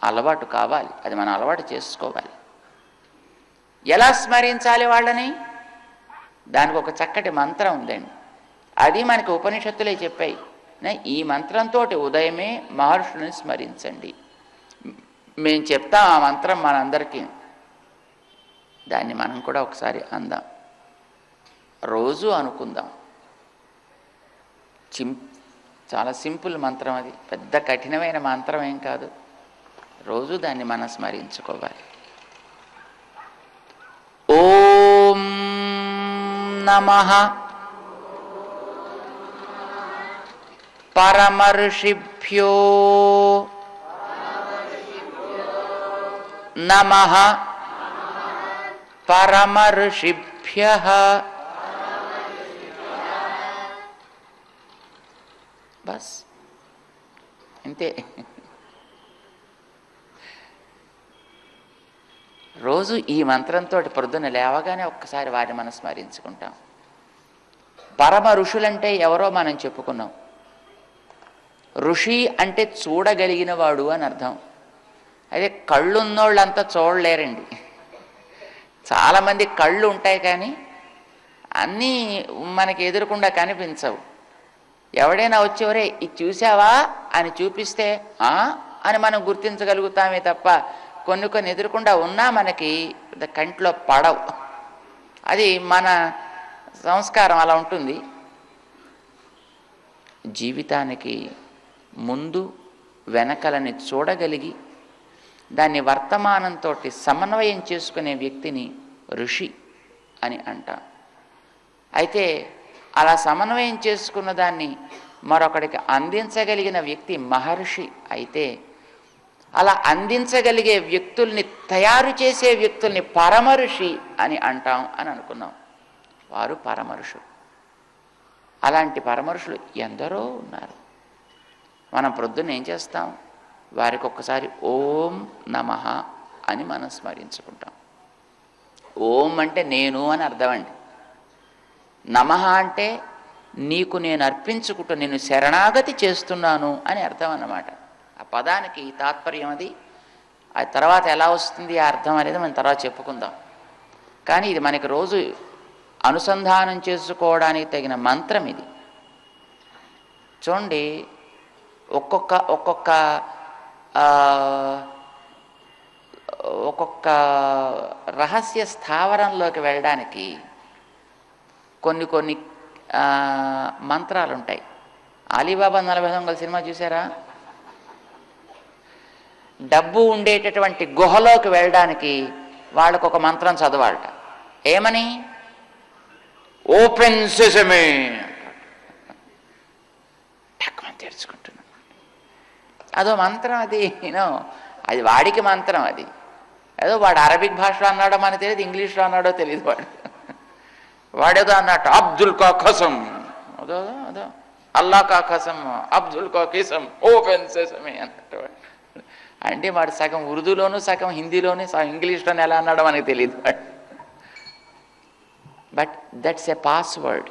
అలవాటు కావాలి, అది మనం అలవాటు చేసుకోవాలి. ఎలా స్మరించాలి వాళ్ళని? దానికి ఒక చక్కటి మంత్రం ఉందండి. అది మనకి ఉపనిషత్తులే చెప్పాయి. ఈ మంత్రంతో ఉదయమే మహర్షులను స్మరించండి. మేము చెప్తాం ఆ మంత్రం మనందరికీ. దాన్ని మనం కూడా ఒకసారి అందాం, రోజు అనుకుందాం. చాలా సింపుల్ మంత్రం, అది పెద్ద కఠినమైన మంత్రం ఏం కాదు. రోజు దాన్ని మనం స్మరించుకోవాలి. ఓం నమః పరమర్షిభ్యో నమః పరమర్షిభ్యః. బస్ అంతే. రోజు ఈ మంత్రంతో పొద్దున్న లేవగానే ఒక్కసారి వారిని మనం స్మరించుకుంటాం. పరమ ఋషులంటే ఎవరో మనం చెప్పుకున్నాం. ఋషి అంటే చూడగలిగిన వాడు అని అర్థం. అయితే కళ్ళున్నోళ్ళంతా చూడలేరండి. చాలామంది కళ్ళు ఉంటాయి కానీ అన్నీ మనకి ఎదురకుండా కనిపించవు. ఎవడైనా వచ్చేవరే ఇది చూసావా అని చూపిస్తే అని మనం గుర్తించగలుగుతామే తప్ప కొన్ని కొన్ని ఎదురకుండా ఉన్నా మనకి కంట్లో పడవు. అది మన సంస్కారం అలా ఉంటుంది. జీవితానికి ముందు వెనకలని చూడగలిగి దాన్ని వర్తమానంతో సమన్వయం చేసుకునే వ్యక్తిని ఋషి అని అంటాం. అయితే అలా సమన్వయం చేసుకున్న దాన్ని మరొకడికి అందించగలిగిన వ్యక్తి మహర్షి. అయితే అలా అందించగలిగే వ్యక్తుల్ని, తయారు చేసే వ్యక్తుల్ని పరమఋషి అని అంటాం అని అనుకున్నాం. వారు పరమఋషులు. అలాంటి పరమఋషులు ఎందరో ఉన్నారు. మనం ప్రొద్దున ఏం చేస్తాం? వారికి ఒక్కసారి ఓం నమః అని మనం స్మరించుకుంటాం. ఓం అంటే నేను అని అర్థం అండి. నమః అంటే నీకు నేను అర్పించుకుంటూ నేను శరణాగతి చేస్తున్నాను అని అర్థం అన్నమాట. ఆ పదానికి తాత్పర్యం అది. ఆ తర్వాత ఎలా వస్తుంది ఆ అర్థం అనేది మనం తర్వాత చెప్పుకుందాం. కానీ ఇది మనకి రోజు అనుసంధానం చేసుకోవడానికి తగిన మంత్రం ఇది. చూడండి, ఒక్కొక్క రహస్య స్థావరంలోకి వెళ్ళడానికి కొన్ని మంత్రాలు ఉంటాయి. అలీబాబా 40 దొంగల సినిమా చూసారా? డబ్బు ఉండేటటువంటి గుహలోకి వెళ్ళడానికి వాళ్ళకు ఒక మంత్రం చదవాలట. ఏమని? Open sesame. టక్కుమని తెరుచుకుంటున్నాను. అదో మంత్రం అది. అది వాడికి మంత్రం. అది ఏదో వాడు అరబిక్ భాషలో అన్నాడో మనకు తెలియదు, ఇంగ్లీష్లో అన్నాడో తెలియదు. వాడేదో అన్నట్టు అబ్దుల్ కా ఖసం, అదో అదో అల్లా కా ఖసం, అబ్దుల్ కా కిసం, ఓపెన్ సెసమే అన్నట్టు. అంటే వాడు సగం ఉర్దూలోను, సగం హిందీలోను, సగం ఇంగ్లీష్లోనే ఎలా అన్నాడో మనకు తెలియదు. But that's a password.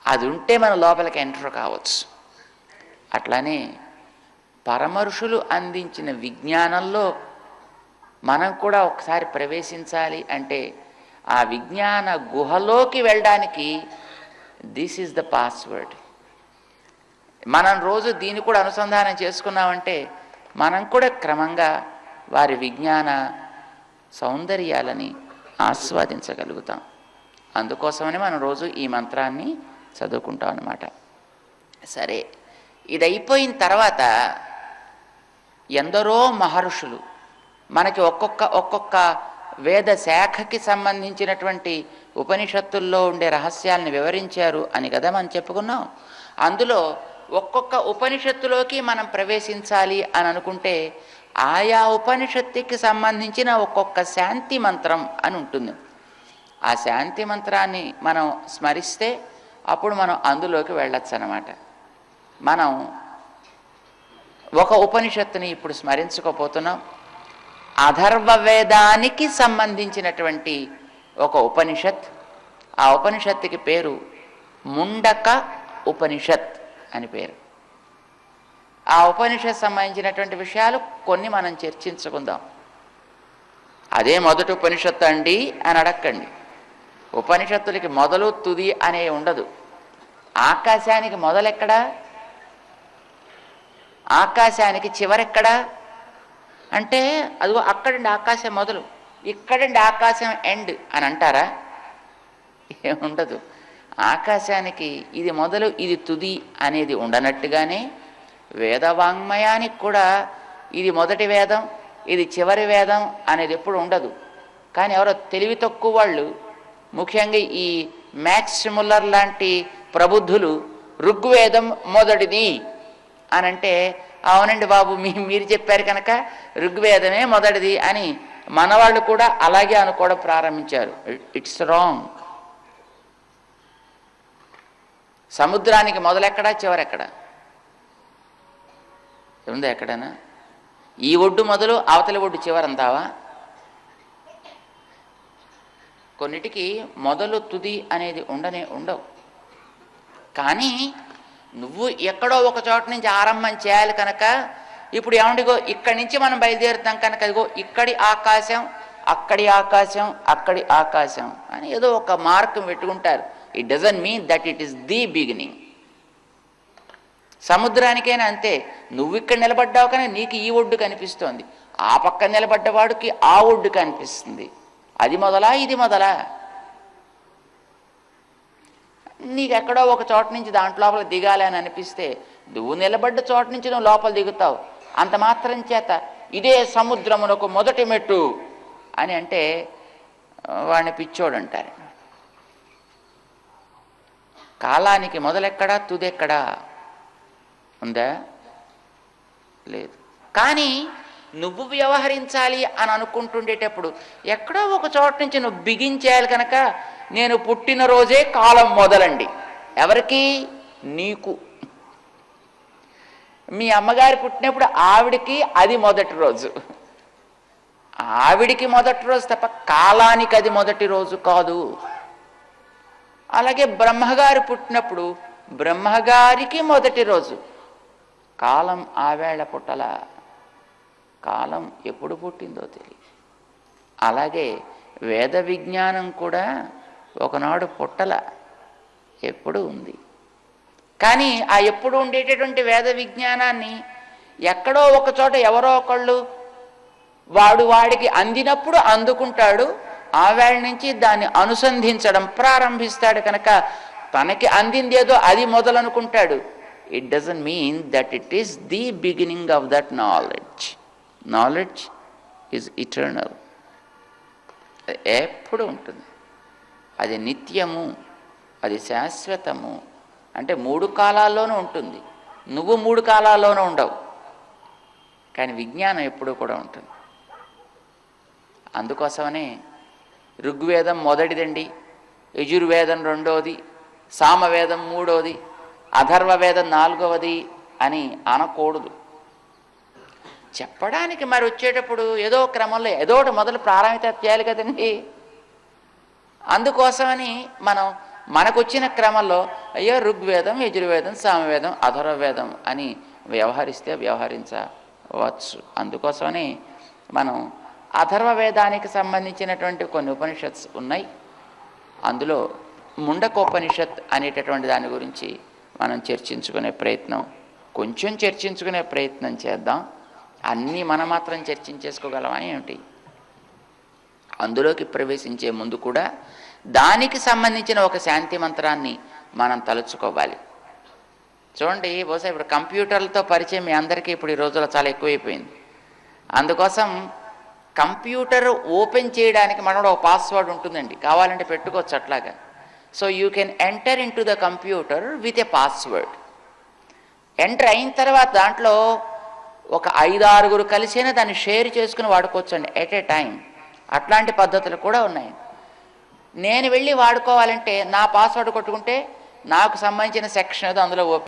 అది ఉంటే మన లోపలికి ఎంటర్ కావచ్చు. అట్లానే పరమఋషులు అందించిన విజ్ఞానంలో మనం కూడా ఒకసారి ప్రవేశించాలి అంటే ఆ విజ్ఞాన గుహలోకి వెళ్ళడానికి దిస్ ఈజ్ ద పాస్వర్డ్. మనం రోజు దీన్ని కూడా అనుసంధానం చేసుకున్నామంటే మనం కూడా క్రమంగా వారి విజ్ఞాన సౌందర్యాలని ఆస్వాదించగలుగుతాం. అందుకోసమని మనం రోజు ఈ మంత్రాన్ని చదువుకుంటాం అన్నమాట. సరే, ఇది అయిపోయిన తర్వాత ఎందరో మహర్షులు మనకి ఒక్కొక్క వేద శాఖకి సంబంధించినటువంటి ఉపనిషత్తుల్లో ఉండే రహస్యాలను వివరించారు అని కదా మనం చెప్పుకున్నాం. అందులో ఒక్కొక్క ఉపనిషత్తులోకి మనం ప్రవేశించాలి అని అనుకుంటే ఆయా ఉపనిషత్తుకి సంబంధించిన ఒక్కొక్క శాంతి మంత్రం అని ఉంటుంది. ఆ శాంతి మంత్రాన్ని మనం స్మరిస్తే అప్పుడు మనం అందులోకి వెళ్ళొచ్చు అన్నమాట. మనం ఒక ఉపనిషత్తుని ఇప్పుడు స్మరించుకోపోతున్నాం. అథర్వవేదానికి సంబంధించినటువంటి ఒక ఉపనిషత్. ఆ ఉపనిషత్తుకి పేరు ముండక ఉపనిషత్ అని పేరు. ఆ ఉపనిషత్ సంబంధించినటువంటి విషయాలు కొన్ని మనం చర్చించుకుందాం. అదే మొదటి ఉపనిషత్తు అండి అని అడక్కండి. ఉపనిషత్తులకి మొదలు తుది అనే ఉండదు. ఆకాశానికి మొదలెక్కడా, ఆకాశానికి చివరెక్కడా అంటే అదిగో అక్కడండి ఆకాశం మొదలు, ఇక్కడండి ఆకాశం ఎండ్ అని అంటారా? ఏముండదు. ఆకాశానికి ఇది మొదలు ఇది తుది అనేది ఉండనట్టుగానే వేదవాంగ్మయానికి కూడా ఇది మొదటి వేదం ఇది చివరి వేదం అనేది ఎప్పుడు ఉండదు. కానీ ఎవరో తెలివి తక్కువ వాళ్ళు, ముఖ్యంగా ఈ మ్యాక్స్ ముల్లర్ లాంటి ప్రబుద్ధులు ఋగ్వేదం మొదటిది అని అంటే, అవునండి బాబు మీరు చెప్పారు కనుక ఋగ్వేదమే మొదటిది అని మనవాళ్ళు కూడా అలాగే అనుకోవడం ప్రారంభించారు. It's wrong. సముద్రానికి మొదలెక్కడా చివరెక్కడా ఉందా? ఎక్కడైనా ఈ ఒడ్డు మొదలు అవతలి ఒడ్డు చివరంతావా? కొన్నిటికి మొదలు తుది అనేది ఉండవు. కానీ నువ్వు ఎక్కడో ఒక చోట నుంచి ఆరంభం చేయాలి కనుక ఇప్పుడు ఏమండిగో ఇక్కడి నుంచి మనం బయలుదేరుతాం కనుక అదిగో ఇక్కడి ఆకాశం అక్కడి ఆకాశం అక్కడి ఆకాశం అని ఏదో ఒక మార్గం పెట్టుకుంటారు. It doesn't mean that it is the beginning. సముద్రానికైనా అంతే. నువ్వు ఇక్కడ నిలబడ్డావు కానీ నీకు ఈ ఒడ్డు కనిపిస్తోంది, ఆ పక్క నిలబడ్డవాడికి ఆ ఒడ్డు కనిపిస్తుంది. అది మొదలా ఇది మొదలా? నీకు ఎక్కడో ఒక చోట నుంచి దాంట్లో లోపల దిగాలి అని అనిపిస్తే నువ్వు నిలబడ్డ చోట నుంచి నువ్వు లోపల దిగుతావు. అంత మాత్రం చేత ఇదే సముద్రమునకు మొదటి మెట్టు అని అంటే వాడిని పిచ్చోడు అంటారు. కాలానికి మొదలెక్కడా తుదెక్కడా ఉందా? లేదు. కానీ నువ్వు వ్యవహరించాలి అని అనుకుంటుండేటప్పుడు ఎక్కడో ఒక చోట నుంచి నువ్వు బిగించేయాలి కనుక నేను పుట్టినరోజే కాలం మొదలండి. ఎవరికి? నీకు. మీ అమ్మగారు పుట్టినప్పుడు ఆవిడికి అది మొదటి రోజు, ఆవిడికి మొదటి రోజు తప్ప కాలానికి అది మొదటి రోజు కాదు. అలాగే బ్రహ్మగారు పుట్టినప్పుడు బ్రహ్మగారికి మొదటి రోజు, కాలం ఆవేళ పుట్టల, కాలం ఎప్పుడు పుట్టిందో తెలియదు. అలాగే వేద విజ్ఞానం కూడా ఒకనాడు పుట్టల, ఎప్పుడు ఉంది. కానీ ఆ ఎప్పుడు ఉండేటటువంటి వేద విజ్ఞానాన్ని ఎక్కడో ఒక చోట ఎవరో ఒకళ్ళు వాడికి అందినప్పుడు అందుకుంటాడు. ఆ వేళ నుంచి దాన్ని అనుసంధించడం ప్రారంభిస్తాడు కనుక తనకి అందింది ఏదో అది మొదలనుకుంటాడు. It doesn't mean that it is the beginning of that knowledge. Knowledge is eternal, ఎప్పుడు ఉంటుంది. అది నిత్యము, అది శాశ్వతము. అంటే 3 కాలాల్లోనూ ఉంటుంది. నువ్వు 3 కాలాల్లోనూ ఉండవు, కానీ విజ్ఞానం ఎప్పుడూ కూడా ఉంటుంది. అందుకోసమనే ఋగ్వేదం మొదటిదండి, యజుర్వేదం రెండోది, సామవేదం మూడోది, అథర్వవేదం 4వది అని అనకూడదు. చెప్పడానికి మరి వచ్చేటప్పుడు ఏదో క్రమంలో ఏదో ఒకటి మొదలు ప్రారంభిత చేయాలి కదండి. అందుకోసమని మనకు వచ్చిన క్రమంలో అయ్యో ఋగ్వేదం, యజుర్వేదం, సామవేదం, అథర్వవేదం అని వ్యవహరించవచ్చు. అందుకోసమని మనం అథర్వవేదానికి సంబంధించినటువంటి కొన్ని ఉపనిషత్స్ ఉన్నాయి. అందులో ముండకోపనిషత్ అనేటటువంటి దాని గురించి మనం చర్చించుకునే ప్రయత్నం చేద్దాం. అన్నీ మనం మాత్రం చర్చించేసుకోగలమా ఏమిటి? అందులోకి ప్రవేశించే ముందు కూడా దానికి సంబంధించిన ఒక శాంతి మంత్రాన్ని మనం తలుచుకోవాలి. చూడండి, బహుశా ఇప్పుడు కంప్యూటర్లతో పరిచయం మీ అందరికీ ఇప్పుడు ఈ రోజుల్లో చాలా ఎక్కువైపోయింది. అందుకోసం కంప్యూటర్ ఓపెన్ చేయడానికి మనలో ఒక పాస్వర్డ్ ఉంటుందండి, కావాలంటే పెట్టుకోవచ్చు అట్లాగా. So you can enter in to the computer with a password. Enter అయిన తర్వాత దాంట్లో ఒక 5-6 కలిసైనా దాన్ని షేర్ చేసుకుని వాడుకోవచ్చు అండి ఎట్ ఏ టైం. అట్లాంటి పద్ధతులు కూడా ఉన్నాయి. నేను వెళ్ళి వాడుకోవాలంటే నా పాస్వర్డ్ కొట్టుకుంటే నాకు సంబంధించిన సెక్షన్ ఏదో అందులో ఓపెన్